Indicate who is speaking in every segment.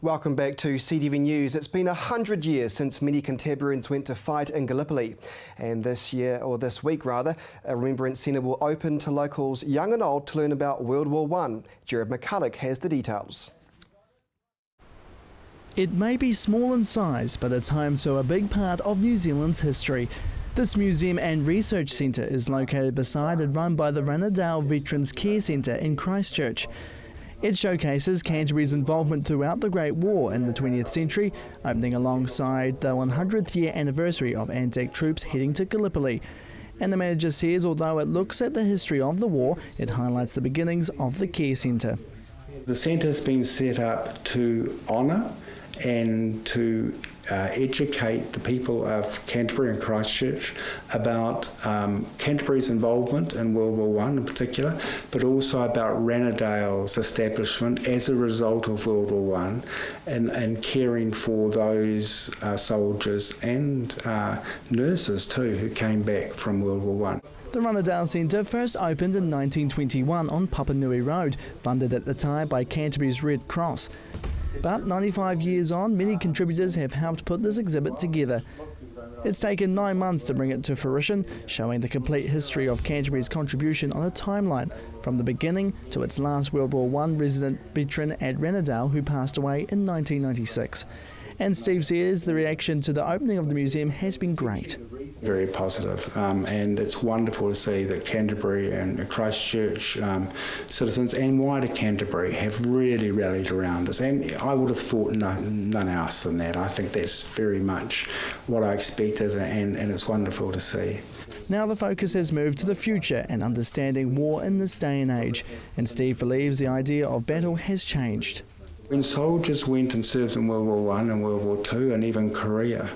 Speaker 1: Welcome back to CTV News. It's been 100 years since many Canterburyans went to fight in Gallipoli. And this week, a Remembrance Centre will open to locals young and old to learn about World War I. Jared McCulloch has the details.
Speaker 2: It may be small in size, but it's home to a big part of New Zealand's history. This museum and research centre is located beside and run by the Rannerdale Veterans Care Centre in Christchurch. It showcases Canterbury's involvement throughout the Great War in the 20th century, opening alongside the 100th year anniversary of Anzac troops heading to Gallipoli. And the manager says although it looks at the history of the war, it highlights the beginnings of the care centre.
Speaker 3: The centre has been set up to honour and to educate the people of Canterbury and Christchurch about Canterbury's involvement in World War I in particular, but also about Rannerdale's establishment as a result of World War I and caring for those soldiers and nurses too who came back from World War I.
Speaker 2: The Rannerdale Centre first opened in 1921 on Papanui Road, funded at the time by Canterbury's Red Cross. But 95 years on, many contributors have helped put this exhibit together. It's taken 9 months to bring it to fruition, showing the complete history of Canterbury's contribution on a timeline, from the beginning to its last World War I resident veteran at Rannerdale who passed away in 1996. And Steve says the reaction to the opening of the museum has been great.
Speaker 3: Very positive, and it's wonderful to see that Canterbury and Christchurch citizens and wider Canterbury have really rallied around us, and I would have thought none else than that. I think that's very much what I expected, and it's wonderful to see.
Speaker 2: Now the focus has moved to the future and understanding war in this day and age, and Steve believes the idea of battle has changed.
Speaker 3: When soldiers went and served in World War I and World War II and even Korea,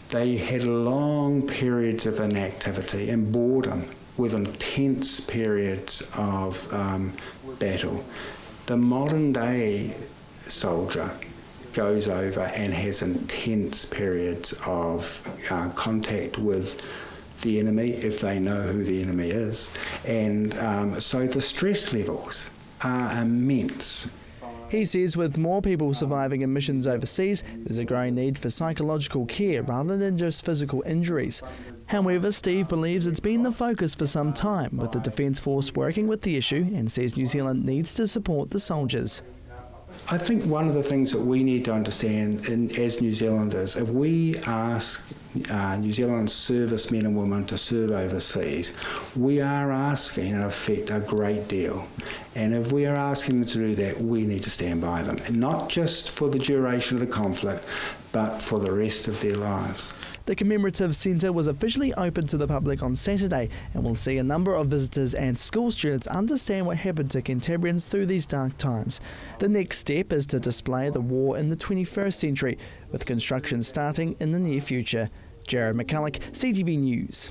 Speaker 3: they had long periods of inactivity and boredom with intense periods of battle. The modern day soldier goes over and has intense periods of contact with the enemy, if they know who the enemy is, and so the stress levels are immense.
Speaker 2: He says with more people surviving in missions overseas, there's a growing need for psychological care rather than just physical injuries. However, Steve believes it's been the focus for some time, with the Defence Force working with the issue, and says New Zealand needs to support the soldiers.
Speaker 3: I think one of the things that we need to understand as New Zealanders, if we ask New Zealand servicemen and women to serve overseas, we are asking, in effect, a great deal. And if we are asking them to do that, we need to stand by them, and not just for the duration of the conflict, but for the rest of their lives.
Speaker 2: The commemorative centre was officially opened to the public on Saturday and will see a number of visitors and school students understand what happened to Canterburyans through these dark times. The next step is to display the war in the 21st century, with construction starting in the near future. Jared McCulloch, CTV News.